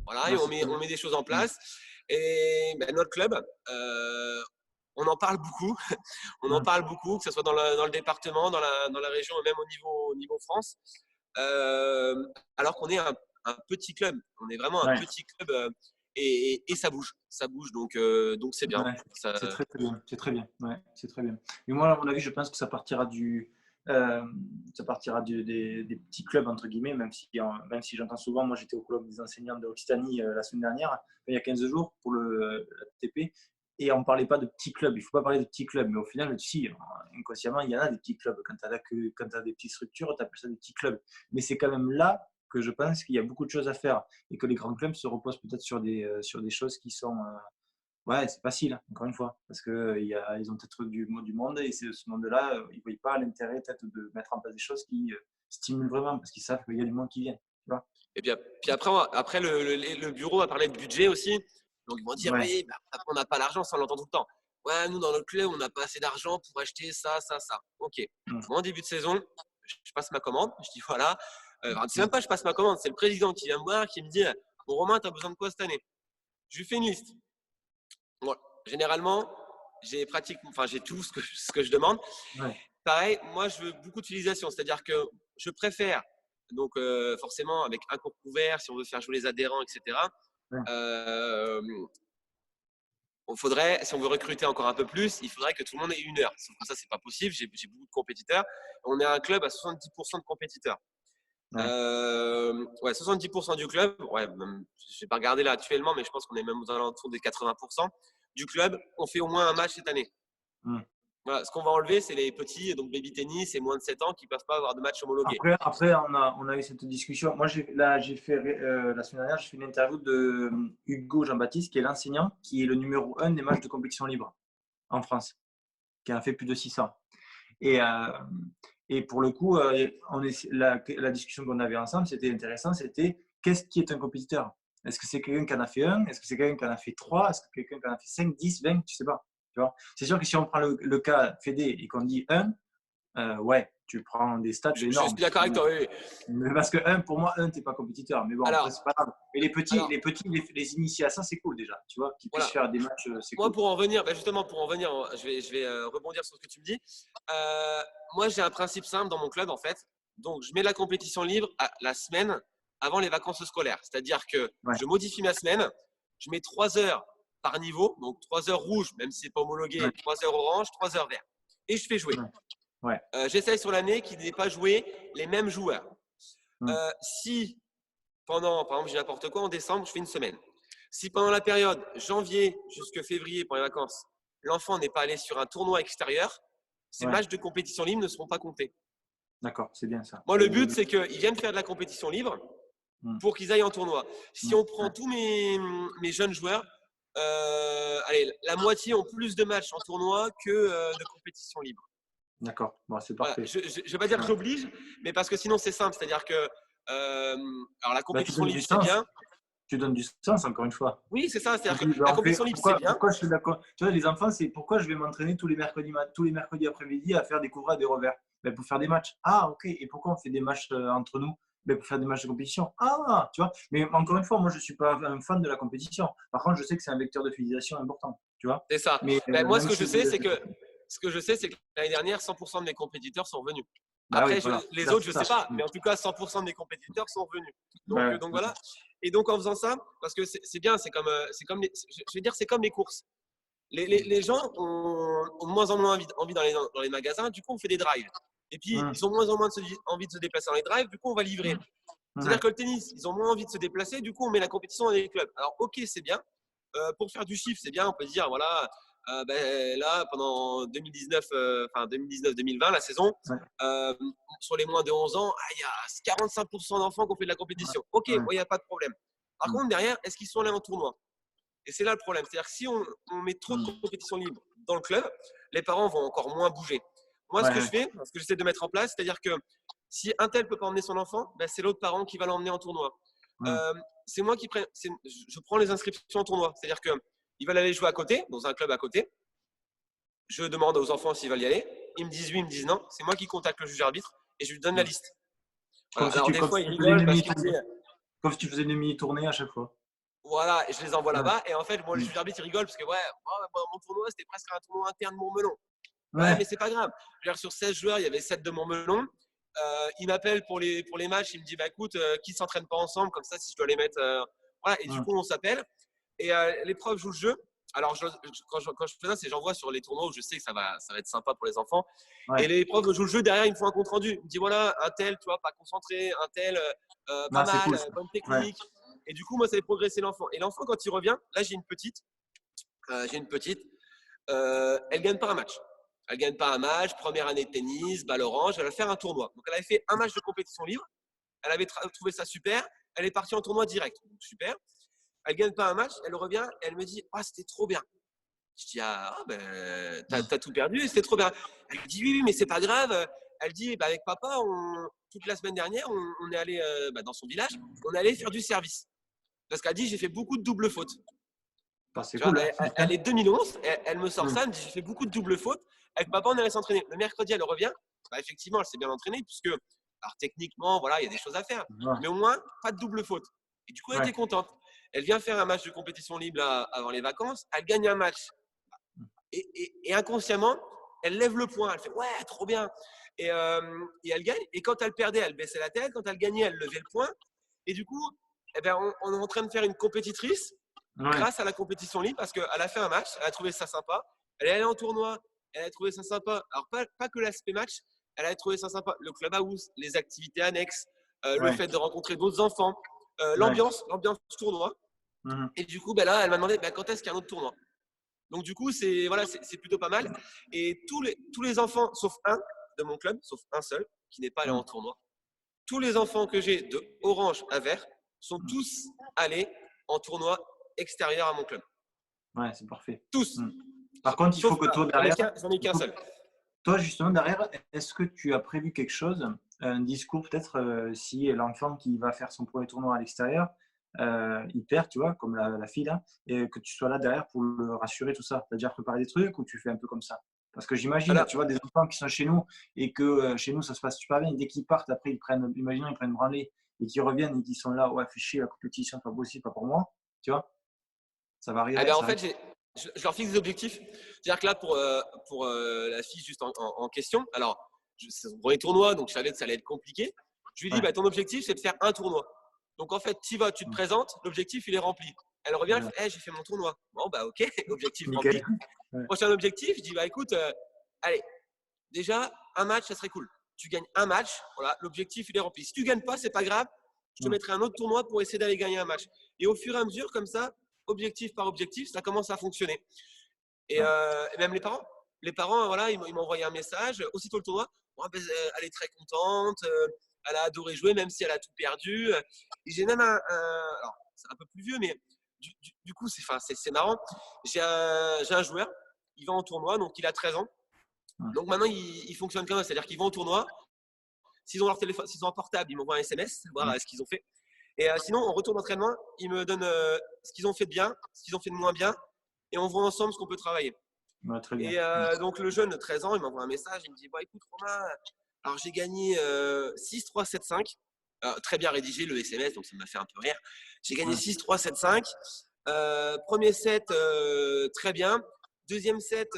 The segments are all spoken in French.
Voilà, et Ouais, c'est très on bien. met des choses en Mm. place. Et ben, notre club, on en parle beaucoup. On en Mm. parle beaucoup, que ce soit dans le département, dans la région et même au niveau France. Euh, alors qu'on est un petit club. On est vraiment un Ouais. petit club et ça bouge. Ça bouge, donc c'est bien. Ouais, c'est Ça, très très bien, c'est très bien. Ouais, c'est très bien. Et moi, à mon avis, je pense que euh, ça partira des petits clubs entre guillemets, même si j'entends souvent. Moi, j'étais au colloque des enseignants de Occitanie la semaine dernière, enfin, il y a 15 jours pour la TP, et on parlait pas de petits clubs. Il faut pas parler de petits clubs, mais au final, si, inconsciemment, il y en a des petits clubs. Quand tu as des petites structures, tu appelles ça des petits clubs. Mais c'est quand même là que je pense qu'il y a beaucoup de choses à faire et que les grands clubs se reposent peut-être sur des choses qui sont ouais, c'est facile, hein, encore une fois, parce qu'ils ont peut-être du monde et ce monde-là, ils ne voient pas l'intérêt peut-être de mettre en place des choses qui stimulent vraiment, parce qu'ils savent qu'il y a du monde qui vient. Tu vois. et puis après le bureau a parlé de budget aussi. Donc ils vont dire, Ouais. oui, bah, après, on n'a pas l'argent, ça on l'entend tout le temps. Ouais, nous dans notre club, on n'a pas assez d'argent pour acheter ça, ça, ça. Ok. Mm, Moi, en début de saison, je passe ma commande. Je dis, voilà. C'est même mm, pas je passe ma commande, c'est le président qui vient me voir, qui me dit, bon, Romain, tu as besoin de quoi cette année? Je lui fais une liste. Bon, généralement, j'ai tout ce que je demande. ouais, Pareil, moi, je veux beaucoup d'utilisation, c'est-à-dire que je préfère, donc forcément, avec un cours couvert, si on veut faire jouer les adhérents, etc., ouais. euh, si on veut recruter encore un peu plus, il faudrait que tout le monde ait 1 heure. Sauf que ça, c'est pas possible, j'ai beaucoup de compétiteurs. On est un club à 70% de compétiteurs. Ouais. Ouais, 70% du club, ouais, même, je vais pas regarder là actuellement, mais je pense qu'on est même aux alentours des 80% du club. On fait au moins un match cette année. Mm. Voilà, ce qu'on va enlever, c'est les petits, donc baby tennis et moins de 7 ans qui ne peuvent pas avoir de match homologué. Après on a eu cette discussion. Moi, j'ai fait, la semaine dernière, j'ai fait une interview de Hugo Jean-Baptiste, qui est l'enseignant, qui est le numéro un des matchs de compétition libre en France, qui en a fait plus de 600. Et, et pour le coup, la discussion qu'on avait ensemble, c'était intéressant, c'était qu'est-ce qui est un compétiteur? Est-ce que c'est quelqu'un qui en a fait un? Est-ce que c'est quelqu'un qui en a fait trois? Est-ce que c'est quelqu'un qui en a fait 5, 10, 20? Tu sais pas. Tu vois. C'est sûr que si on prend le cas Fédé et qu'on dit un, ouais, tu prends des stats Je suis énormes. d'accord avec toi, oui. Mais parce que un, pour moi, un, t'es pas compétiteur. Mais bon, après, Alors, c'est pas grave. Mais alors les initier à ça, c'est cool déjà. Tu vois, qu'ils puissent voilà. faire des matchs, c'est Moi, cool. pour en venir, justement, pour en venir, je vais rebondir sur ce que tu me dis. Euh, Moi, j'ai un principe simple dans mon club, en fait. Donc, je mets la compétition libre la semaine avant les vacances scolaires. C'est-à-dire que Ouais, je modifie ma semaine, je mets 3 heures par niveau, donc 3 heures rouges, même si c'est pas homologué, ouais, 3 heures orange, 3 heures vert. Et je fais jouer. ouais, ouais. J'essaye sur l'année qu'il n'ait pas joué les mêmes joueurs. Mm, Si par exemple, j'ai n'importe quoi, en décembre, je fais une semaine. Si pendant la période janvier jusqu'à février, pour les vacances, l'enfant n'est pas allé sur un tournoi extérieur, ces ouais, matchs de compétition libre ne seront pas comptés. d'accord, c'est bien ça. Moi, le but, c'est qu'ils viennent faire de la compétition libre Mm, pour qu'ils aillent en tournoi. Si mm, on prend ouais. tous mes jeunes joueurs, allez, la moitié ont plus de matchs en tournoi que de compétition libre. D'accord, bon, c'est Voilà. parfait. Je ne vais pas dire que Ouais. j'oblige, mais parce que sinon c'est simple. C'est-à-dire que alors la Bah, tu compétition donnes du libre, c'est sens. bien. Tu donnes du sens, encore une fois. Oui, c'est ça. Tu C'est-à-dire que dis, bah, la compétition libre, c'est bien. pourquoi je suis d'accord. Tu vois, les enfants, c'est pourquoi je vais m'entraîner tous les mercredis après-midi à faire des couvrats et des revers. Ben, pour faire des matchs. Ah, ok. Et pourquoi on fait des matchs entre nous? Ben, pour faire des matchs de compétition. Ah, tu vois. Mais encore une fois, moi, je ne suis pas un fan de la compétition. Par contre, je sais que c'est un vecteur de fidélisation important. Tu vois. C'est ça. Mais Ben, moi, même si. ce que je sais, c'est que l'année dernière, 100% de mes compétiteurs sont venus. Bah oui, Après, voilà. les Là, autres, c'est je ça. sais pas, mais en tout cas, 100% de mes compétiteurs sont venus. Bah, ouais, Donc d'accord. voilà. Et donc en faisant ça, parce que c'est bien, c'est comme je vais dire, c'est comme les courses. Les gens ont de moins en moins envie dans les magasins. Du coup, on fait des drives. Et puis, Hum, ils ont moins en moins envie de se déplacer dans les drives. Du coup, on va livrer. hum, C'est-à-dire ouais, que le tennis, ils ont moins envie de se déplacer. Du coup, on met la compétition dans les clubs. Alors, ok, c'est bien. Pour faire du chiffre, c'est bien. On peut dire, voilà, ben, là, pendant 2019, enfin 2019-2020, la saison, ouais, euh, sur les moins de 11 ans, il y a 45% d'enfants qui ont fait de la compétition. Ok, ouais, il n'y a pas de problème. Par hum, contre, derrière, est-ce qu'ils sont allés en tournoi? Et c'est là le problème. C'est-à-dire que si on met trop de hum, compétitions libres dans le club, les parents vont encore moins bouger. Moi, ce ouais, que je ouais, fais, ce que j'essaie de mettre en place, c'est-à-dire que si un tel ne peut pas emmener son enfant, ben, c'est l'autre parent qui va l'emmener en tournoi. hum, Euh, c'est moi qui prends, je prends les inscriptions en tournoi. C'est-à-dire qu'ils veulent aller jouer à côté, dans un club à côté. Je demande aux enfants s'ils veulent y aller. Ils me disent oui, ils me disent non. C'est moi qui contacte le juge arbitre et je lui donne la liste. Voilà. Alors des fois, ils rigolent parce qu'ils me disent comme si tu faisais une mini-tournée à chaque fois. voilà, et je les envoie Ouais. là-bas. Et en fait, moi, le juge arbitre, il rigole parce que ouais, mon tournoi, c'était presque un tournoi interne de Montmelon. Ouais, Ouais. mais c'est pas grave. Sur 16 joueurs, il y avait 7 de Montmelon. Il m'appelle pour les matchs. Il me dit bah écoute, qui s'entraîne pas ensemble comme ça si je dois les mettre. Voilà. Et du coup, on s'appelle. Et les profs jouent le jeu. Alors, quand je fais ça, c'est j'envoie sur les tournois où je sais que ça va être sympa pour les enfants. Ouais. Et les profs jouent le jeu. Derrière, ils me font un compte rendu. Ils me disent voilà, un tel, tu vois, pas concentré, un tel, pas mal, Cool, bonne ouais. technique. Et du coup, moi, ça fait progresser l'enfant. Et l'enfant, quand il revient, là, j'ai une petite. Elle gagne pas un match. Elle gagne pas un match. Première année de tennis, balle orange. Elle va faire un tournoi. Donc, elle avait fait un match de compétition libre. Elle avait trouvé ça super. Elle est partie en tournoi direct. Donc, super. Elle gagne pas un match. Elle revient et elle me dit ah, c'était trop bien. Je dis ah ben t'as tout perdu. C'était trop bien. Elle dit oui, mais c'est pas grave. Elle dit bah, avec papa, toute la semaine dernière, on est allé dans son village. On est allé faire du service. Parce qu'elle dit j'ai fait beaucoup de doubles fautes. C'est Tu vois, cool. elle est 2011, elle me sort ça, elle me dit j'ai fait beaucoup de doubles fautes. Avec papa, on allait s'entraîner. Le mercredi, elle revient. Bah, effectivement, elle s'est bien entraînée, puisque, alors techniquement, voilà, il y a des choses à faire. Ouais. Mais au moins, pas de double faute. Et du coup, elle Ouais. était contente. Elle vient faire un match de compétition libre là, avant les vacances. Elle gagne un match. Et inconsciemment, elle lève le poing. Elle fait ouais, trop bien. Et elle gagne. Et quand elle perdait, elle baissait la tête. Quand elle gagnait, elle levait le poing. Et du coup, eh ben, on est en train de faire une compétitrice grâce à la compétition libre parce qu'elle a fait un match, elle a trouvé ça sympa, elle est allée en tournoi, elle a trouvé ça sympa. Alors, pas que l'aspect match, elle a trouvé ça sympa. Le clubhouse, les activités annexes, le fait de rencontrer d'autres enfants, l'ambiance tournoi. Et du coup, ben là, elle m'a demandé quand est-ce qu'il y a un autre tournoi. Donc, du coup, c'est plutôt pas mal. Et tous les enfants, sauf un de mon club, sauf un seul, qui n'est pas allé en tournoi, tous les enfants que j'ai de orange à vert sont tous allés en tournoi extérieur à mon club. Ouais, c'est parfait. Tous. Par contre, il faut Sauf que toi, j'en ai derrière, qu'un seul. toi, justement, derrière, est-ce que tu as prévu quelque chose, un discours peut-être, si l'enfant qui va faire son premier tournoi à l'extérieur, il perd, tu vois, comme la fille là, et que tu sois là derrière pour le rassurer, tout ça. Tu as déjà préparé des trucs ou tu fais un peu comme ça? Parce que j'imagine, Alors, tu vois, des enfants qui sont chez nous et que chez nous, ça se passe super bien. Et dès qu'ils partent, après, imaginons, ils prennent branlée et qu'ils reviennent et qu'ils sont là, ouais, fais chier, la compétition, pas possible, pas pour moi. Tu vois, ça va arriver. en fait, je leur fixe des objectifs. C'est-à-dire que là, pour la fille juste en question, alors, c'est son premier tournoi, donc je savais que ça allait être compliqué. Je lui dis, Ouais. ton objectif, c'est de faire un tournoi. Donc, en fait, tu vas, tu te présentes, l'objectif, il est rempli. Elle revient, elle fait, hey, j'ai fait mon tournoi. Bon, bah, ok, objectif Nickel. rempli. Ouais. Prochain objectif, je dis, écoute, allez, déjà, un match, ça serait cool. Tu gagnes un match, voilà, l'objectif, il est rempli. Si tu gagnes pas, c'est pas grave, je te mettrai un autre tournoi pour essayer d'aller gagner un match. Et au fur et à mesure, comme ça, objectif par objectif, ça commence à fonctionner. Et même les parents, voilà, ils m'ont envoyé un message. Aussitôt le tournoi, elle est très contente, elle a adoré jouer, même si elle a tout perdu. Et j'ai même alors c'est un peu plus vieux, mais du coup, c'est marrant. J'ai un joueur, il va en tournoi, donc il a 13 ans. Donc maintenant, il fonctionne comme ça, c'est-à-dire qu'ils vont au tournoi. S'ils ont leur téléphone, s'ils ont un portable, ils m'envoient un SMS, voir ce qu'ils ont fait. Et sinon, en retour d'entraînement, ils me donnent ce qu'ils ont fait de bien, ce qu'ils ont fait de moins bien, et on voit ensemble ce qu'on peut travailler. Ouais, très bien. Et donc le jeune de 13 ans, il m'envoie un message, il me dit écoute Romain, alors j'ai gagné 6-3, 7-5. Très bien rédigé le SMS, donc ça m'a fait un peu rire. J'ai gagné 6-3, 7-5. Premier set, très bien. Deuxième set,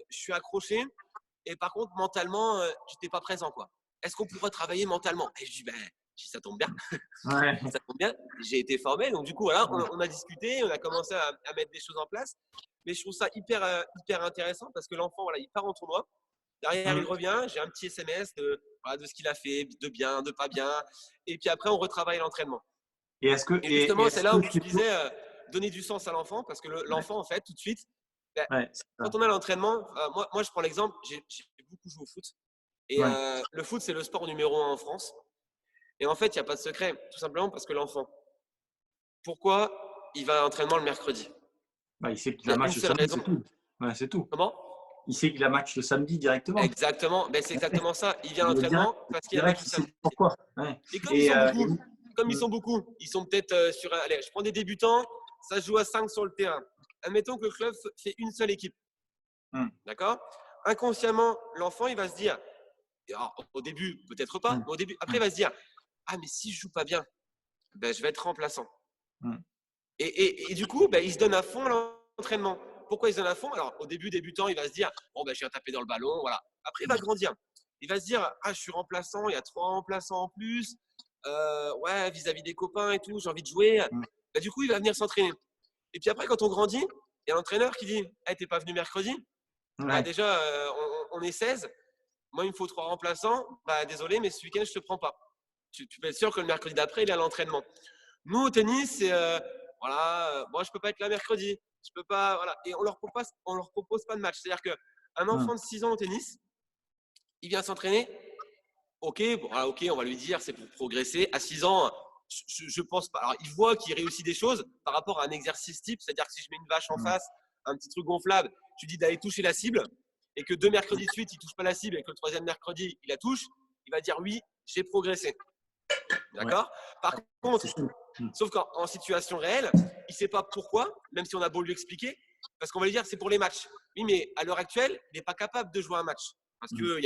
je suis accroché. Et par contre, mentalement, j'étais pas présent, quoi. Est-ce qu'on pourrait travailler mentalement? Et je dis ça tombe bien. Ouais. Ça tombe bien. J'ai été formé, donc du coup, voilà, on a discuté, on a commencé à mettre des choses en place. Mais je trouve ça hyper intéressant parce que l'enfant, voilà, il part en tournoi. Derrière, il revient. J'ai un petit SMS de ce qu'il a fait, de bien, de pas bien. Et puis après, on retravaille l'entraînement. Et est-ce que, Et justement, c'est là où tu c'est disais donner du sens à l'enfant parce que l'enfant, en fait, tout de suite, c'est quand ça. on a l'entraînement, moi, je prends l'exemple, j'ai beaucoup joué au foot. Et Ouais. le foot, c'est le sport numéro 1 en France. Et en fait, il n'y a pas de secret, tout simplement parce que l'enfant, pourquoi il va à l'entraînement le mercredi? Bah, il sait qu'il Il y a a une match le seule samedi, raison. c'est tout. Ouais, c'est tout. Comment? Il sait qu'il a match le samedi directement. Exactement. C'est exactement ça. Il vient à Il est direct, l'entraînement parce qu'il y a un match direct, le il sait samedi. pourquoi. Ouais. Et comme ils Et, sont euh, beaucoup, et- ils sont peut-être sur un. Allez, je prends des débutants, ça se joue à 5 sur le terrain. Admettons que le club fait une seule équipe. Mmh. D'accord? Inconsciemment, l'enfant, il va se dire, et alors, au début, peut-être pas, Mmh. mais au début, après, Mmh. il va se dire, ah, mais si je joue pas bien, ben, je vais être remplaçant. Mmh. Et du coup, ben, il se donne à fond à l'entraînement. Pourquoi il se donne à fond? Alors, au début débutant, il va se dire, bon, ben, je viens taper dans le ballon, voilà. Après, il va grandir. Il va se dire, ah, je suis remplaçant, il y a 3 remplaçants en plus. Ouais, vis-à-vis des copains et tout, j'ai envie de jouer. Mmh. Ben, du coup, il va venir s'entraîner. Et puis après, quand on grandit, il y a l'entraîneur qui dit, hey, t'es pas venu mercredi? Bah, Ouais. déjà, on est 16. Moi, il me faut 3 remplaçants. Bah, désolé, mais ce week-end, je te prends pas. Tu peux être sûr que le mercredi d'après, il est à l'entraînement. Nous, au tennis, c'est voilà, moi, je peux pas être là mercredi. Je peux pas, voilà. Et on leur propose pas de match. C'est-à-dire qu'un Mmh. enfant de 6 ans au tennis, il vient s'entraîner. Ok, bon, voilà, ok, on va lui dire, c'est pour progresser. À 6 ans, je pense pas. Alors, il voit qu'il réussit des choses par rapport à un exercice type. C'est-à-dire que si je mets une vache en Mmh. face, un petit truc gonflable, tu dis d'aller toucher la cible, et que 2 mercredis de suite, il touche pas la cible, et que le troisième mercredi, il la touche, il va dire oui, j'ai progressé. Ouais. D'accord? Par C'est contre, sûr. Mmh. sauf qu'en situation réelle, il ne sait pas pourquoi, même si on a beau lui expliquer, parce qu'on va lui dire c'est pour les matchs. Oui, mais à l'heure actuelle, il n'est pas capable de jouer un match. Parce Mmh. que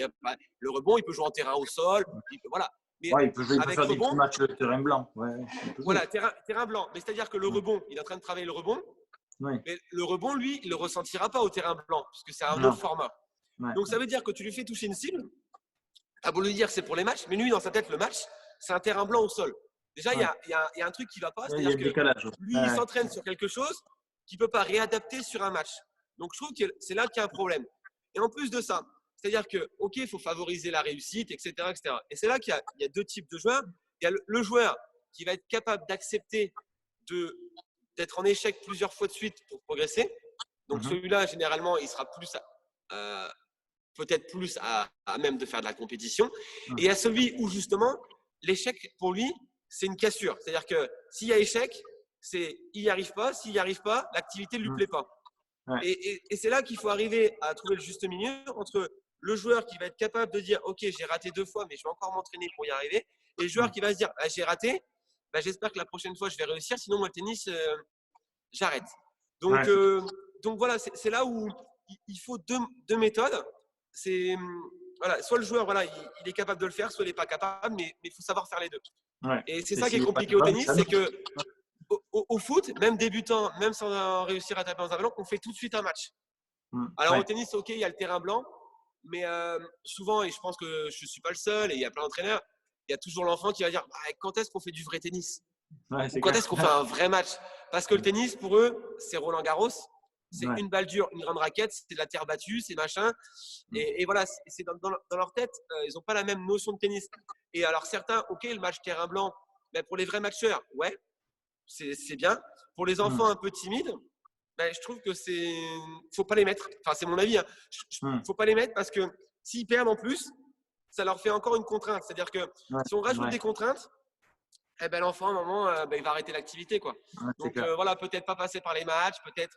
le rebond, il peut jouer en terrain au sol, voilà. Mais Ouais, il peut avec faire des petits rebond, matchs de terrain blanc. Ouais, ouais, il peut jouer. voilà, terrain blanc. Mais c'est-à-dire que le Mmh. rebond, il est en train de travailler le rebond, Ouais. mais le rebond, lui, il ne le ressentira pas au terrain blanc, puisque c'est un autre Non. format. Ouais. Donc ça veut dire que tu lui fais toucher une cible, tu as beau lui dire c'est pour les matchs, mais lui, dans sa tête, le match, c'est un terrain blanc au sol. Déjà, Ouais. il y a un truc qui ne va pas, Il y a c'est-à-dire le que décalage. Ouais. lui, il Ouais. s'entraîne sur quelque chose qu'il ne peut pas réadapter sur un match. Donc, je trouve que c'est là qu'il y a un problème. Et en plus de ça, c'est-à-dire que, OK, il faut favoriser la réussite, etc. etc. Et c'est là qu'il y a 2 types de joueurs. Il y a le joueur qui va être capable d'accepter d'être en échec plusieurs fois de suite pour progresser. Donc, Mmh. celui-là, généralement, il sera peut-être plus à même de faire de la compétition. Mmh. Et il y a celui où, justement, l'échec, pour lui, c'est une cassure. C'est-à-dire que s'il y a échec, c'est il n'y arrive pas. S'il n'y arrive pas, l'activité ne lui Mmh. plaît pas. Ouais. Et c'est là qu'il faut arriver à trouver le juste milieu entre le joueur qui va être capable de dire ok, j'ai raté 2 fois, mais je vais encore m'entraîner pour y arriver, et le joueur Mmh. qui va se dire ah, j'ai raté, bah, j'espère que la prochaine fois je vais réussir, sinon moi le tennis j'arrête. Ouais, Donc, c'est donc voilà, c'est là où il faut deux méthodes. C'est voilà, soit le joueur voilà, il est capable de le faire, soit il n'est pas capable, mais il faut savoir faire les deux. ouais. Et c'est Et ça qui est s'il est pas compliqué au capable, tennis, ça c'est marche. que au foot, même débutant, même sans réussir à taper dans un ballon, on fait tout de suite un match. Mmh. Alors au Ouais. tennis, ok, il y a le terrain blanc, mais souvent, et je pense que je ne suis pas le seul, et il y a plein d'entraîneurs, il y a toujours l'enfant qui va dire bah, quand est-ce qu'on fait du vrai tennis? Ouais, Ou c'est quand clair. est-ce qu'on fait un vrai match? Parce que le tennis, pour eux, c'est Roland Garros, c'est Ouais. une balle dure, une grande raquette, c'est de la terre battue, c'est machin. Mmh. Et voilà, c'est dans leur tête, ils n'ont pas la même notion de tennis. Et alors certains, ok, le match terrain blanc, mais pour les vrais matcheurs, ouais, c'est bien. Pour les Mmh. enfants un peu timides, ben, je trouve que faut pas les mettre. Enfin, c'est mon avis. Hein. Mmh. Faut pas les mettre parce que s'ils perdent en plus, ça leur fait encore une contrainte. C'est-à-dire que Ouais. si on rajoute Ouais. des contraintes, eh ben, l'enfant, à un moment, ben, il va arrêter l'activité, quoi. Ouais, c'est Donc clair. voilà, peut-être pas passer par les matchs, peut-être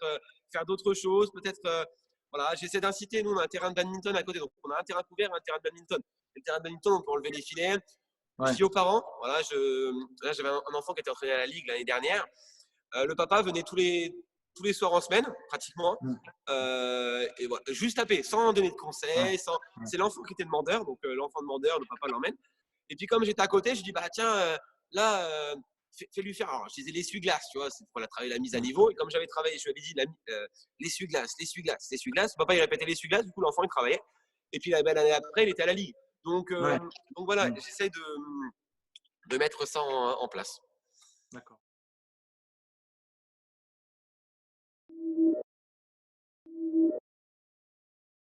faire d'autres choses, peut-être. Voilà, j'essaie d'inciter. Nous, on a un terrain de badminton à côté, donc on a un terrain couvert, et un terrain de badminton. Et le terrain de badminton, on peut enlever les filets. Je Ouais. dis aux parents, voilà, là, j'avais un enfant qui était entraîné à la Ligue l'année dernière. Le papa venait tous les soirs en semaine, pratiquement, Mmh. et voilà, juste taper, sans donner de Ouais. conseils. Ouais. C'est l'enfant qui était demandeur, donc l'enfant demandeur, le papa l'emmène. Et puis comme j'étais à côté, je dis bah tiens, là, fais-lui faire. Alors je disais l'essuie-glace, tu vois, c'est pour travailler la mise à Mmh. niveau. Et comme j'avais travaillé, je lui avais dit l'essuie-glace, l'essuie-glace, l'essuie-glace. Papa il répétait l'essuie-glace, du coup l'enfant il travaillait. Et puis l'année après, il était à la Ligue. Donc, Ouais. donc voilà, Mmh. j'essaie de mettre ça en place. D'accord.